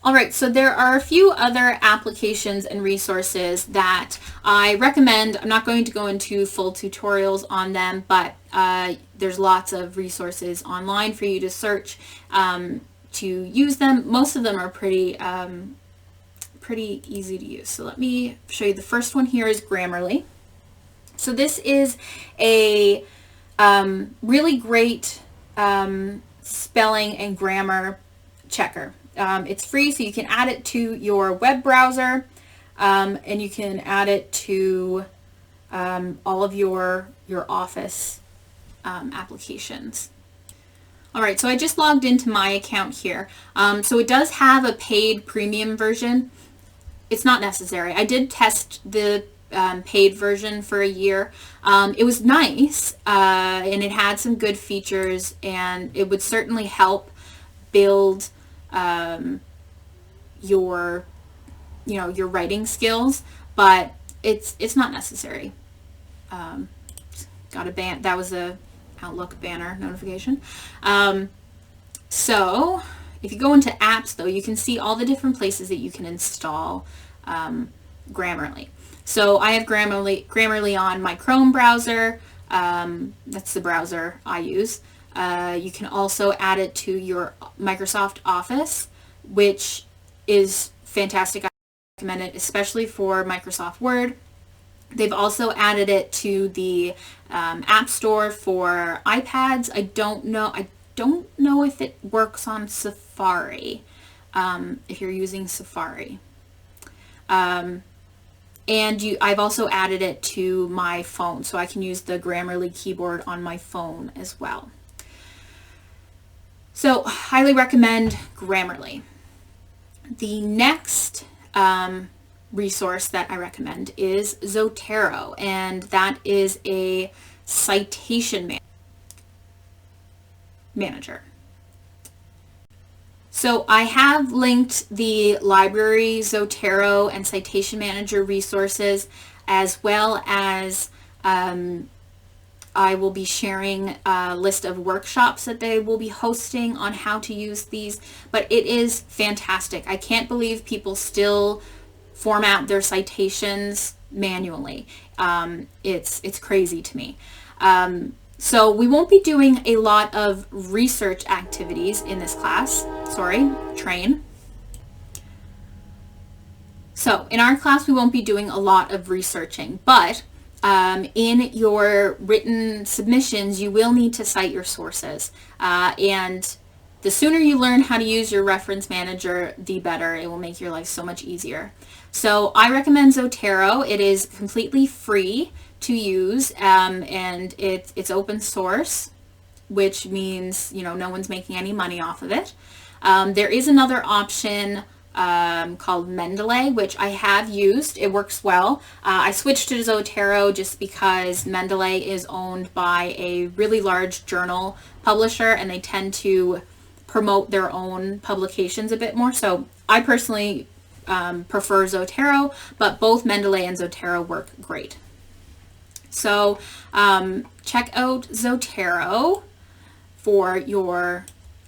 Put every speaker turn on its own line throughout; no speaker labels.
All right, so there are a few other applications and resources that I recommend. I'm not going to go into full tutorials on them, but there's lots of resources online for you to search to use them. Most of them are pretty easy to use. So let me show you. The first one here is Grammarly. So this is a really great spelling and grammar checker. It's free, so you can add it to your web browser, and you can add it to all of your Office applications. All right, so I just logged into my account here. So it does have a paid premium version. It's not necessary. I did test the paid version for a year. It was nice, and it had some good features, and it would certainly help build your writing skills, but it's not necessary. Got a ban. That was a Outlook banner notification. So if you go into apps, though, you can see all the different places that you can install Grammarly. So I have Grammarly on my Chrome browser. That's the browser I use. You can also add it to your Microsoft Office, which is fantastic. I recommend it, especially for Microsoft Word. They've also added it to the App Store for iPads. I don't know if it works on Safari, if you're using Safari. And I've also added it to my phone, so I can use the Grammarly keyboard on my phone as well. So, highly recommend Grammarly. The next resource that I recommend is Zotero, and that is a citation manager. So I have linked the library, Zotero, and Citation Manager resources, as well as I will be sharing a list of workshops that they will be hosting on how to use these. But it is fantastic. I can't believe people still format their citations manually. It's crazy to me. So we won't be doing a lot of research activities in this class. Train. So in our class, we won't be doing a lot of researching, but in your written submissions, you will need to cite your sources. And the sooner you learn how to use your reference manager, the better. It will make your life so much easier. So I recommend Zotero. It is completely free to use, and it's open source, which means no one's making any money off of it. There is another option called Mendeley, which I have used. It works well. I switched to Zotero just because Mendeley is owned by a really large journal publisher, and they tend to promote their own publications a bit more. So I personally prefer Zotero, but both Mendeley and Zotero work great. So check out Zotero for your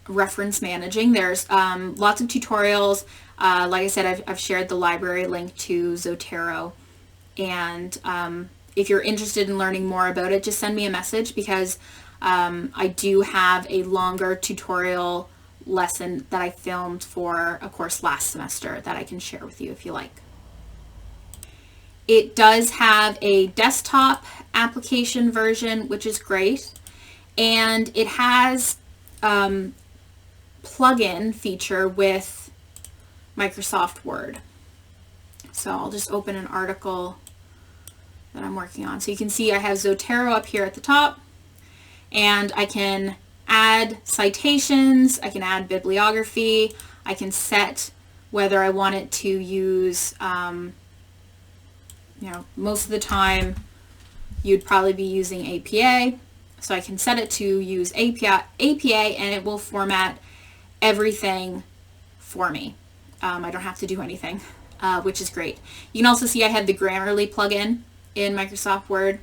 reference managing. There's lots of tutorials. Like I said, I've shared the library link to Zotero. And if you're interested in learning more about it, just send me a message, because I do have a longer tutorial lesson that I filmed for a course last semester that I can share with you if you like. It does have a desktop application version, which is great, and it has plugin feature with Microsoft Word. So I'll just open an article that I'm working on. So you can see I have Zotero up here at the top, and I can add citations, I can add bibliography, I can set whether I want it to use, most of the time you'd probably be using APA, so I can set it to use APA, and it will format everything for me. I don't have to do anything, which is great. You can also see I have the Grammarly plugin in Microsoft Word.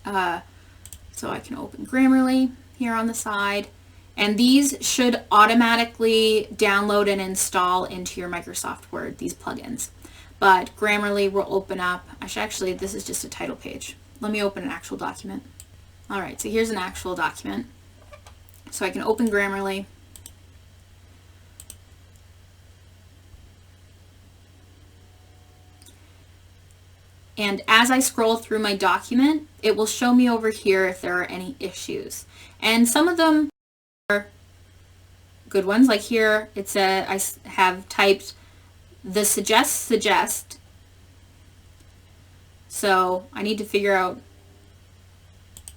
So I can open Grammarly here on the side, And these should automatically download and install into your Microsoft Word, these plugins. But Grammarly will open up, actually this is just a title page. Let me open an actual document. All right, so here's an actual document. So I can open Grammarly. And as I scroll through my document, it will show me over here if there are any issues. And some of them are good ones. Like here, it said I have typed the suggest. So I need to figure out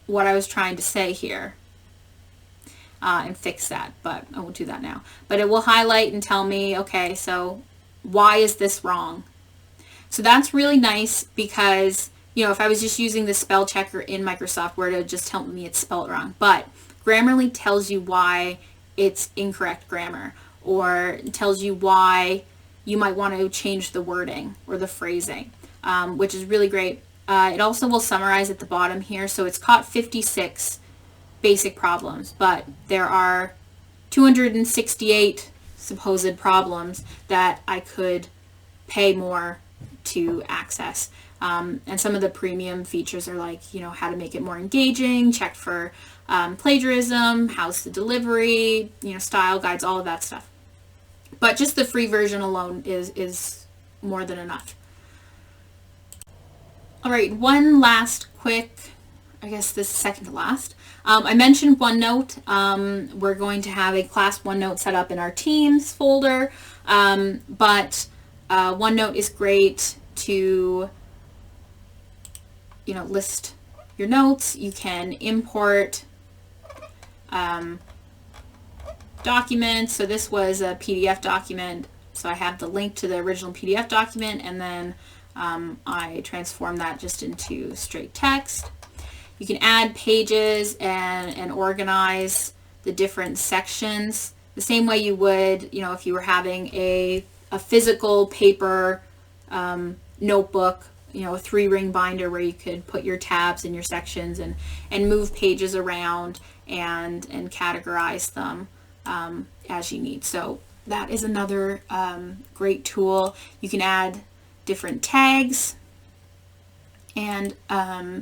what I was trying to say here and fix that, but I won't do that now. But it will highlight and tell me, okay, so why is this wrong? So that's really nice because, you know, if I was just using the spell checker in Microsoft Word, it would just tell me it's spelled wrong. But Grammarly tells you why it's incorrect grammar, or tells you why you might want to change the wording or the phrasing, which is really great. It also will summarize at the bottom here. So it's caught 56 basic problems, but there are 268 supposed problems that I could pay more to access. And some of the premium features are like, you know, how to make it more engaging, check for plagiarism, how's the delivery, you know, style guides, all of that stuff. But just the free version alone is more than enough. All right, one last quick, I guess this is second to last. I mentioned OneNote. We're going to have a class OneNote set up in our Teams folder, but OneNote is great to, you know, list your notes. You can import documents. So this was a PDF document. So I have the link to the original PDF document, and then I transform that just into straight text. You can add pages and organize the different sections the same way you would, you know, if you were having a physical paper notebook, you know, a 3-ring binder where you could put your tabs and your sections and move pages around and categorize them as you need. So that is another great tool. You can add different tags and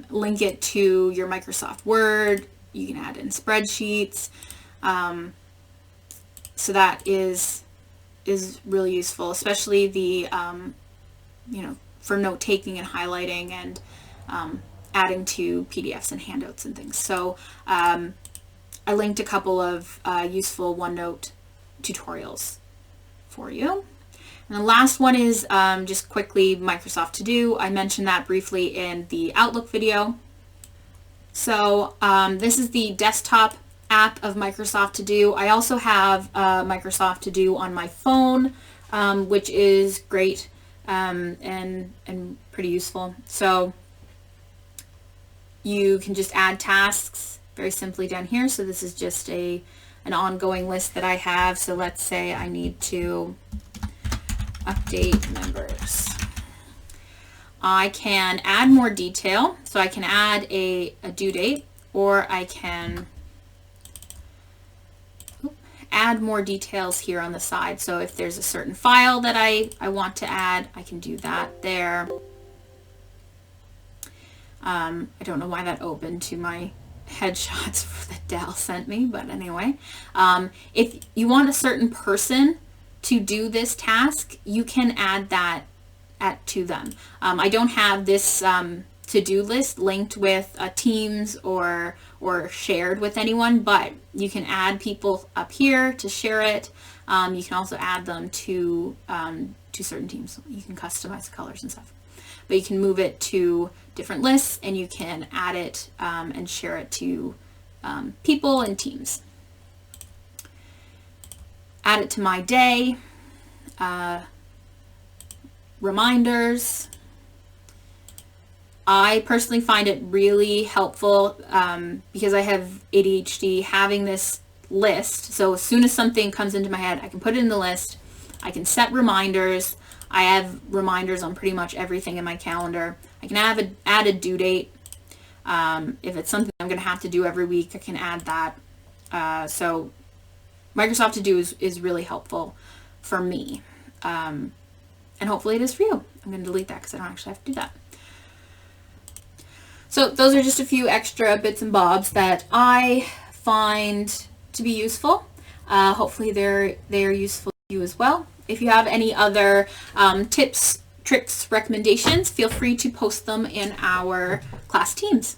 link it to your Microsoft Word. You can add in spreadsheets. So that is really useful, especially the, you know, for note taking and highlighting and adding to PDFs and handouts and things. So I linked a couple of useful OneNote tutorials for you. And the last one is just quickly Microsoft To Do. I mentioned that briefly in the Outlook video. So this is the desktop app of Microsoft To Do. I also have Microsoft To Do on my phone, which is great and pretty useful. So you can just add tasks very simply down here. So this is just an ongoing list that I have. So let's say I need to update members. I can add more detail. So I can add a due date, or I can add more details here on the side. So if there's a certain file that I want to add, I can do that there. I don't know why that opened to my headshots that Dell sent me, but anyway. If you want a certain person to do this task, you can add that to them. I don't have this to-do list linked with Teams or shared with anyone, but you can add people up here to share it. You can also add them to certain teams. You can customize the colors and stuff. But you can move it to different lists, and you can add it and share it to people and teams. Add it to my day, reminders. I personally find it really helpful because I have ADHD, having this list. So as soon as something comes into my head, I can put it in the list. I can set reminders. I have reminders on pretty much everything in my calendar. I can add a due date. If it's something I'm going to have to do every week, I can add that. So Microsoft To Do is really helpful for me. And hopefully it is for you. I'm going to delete that because I don't actually have to do that. So those are just a few extra bits and bobs that I find to be useful. Hopefully they're useful to you as well. If you have any other tips, tricks, recommendations, feel free to post them in our class teams.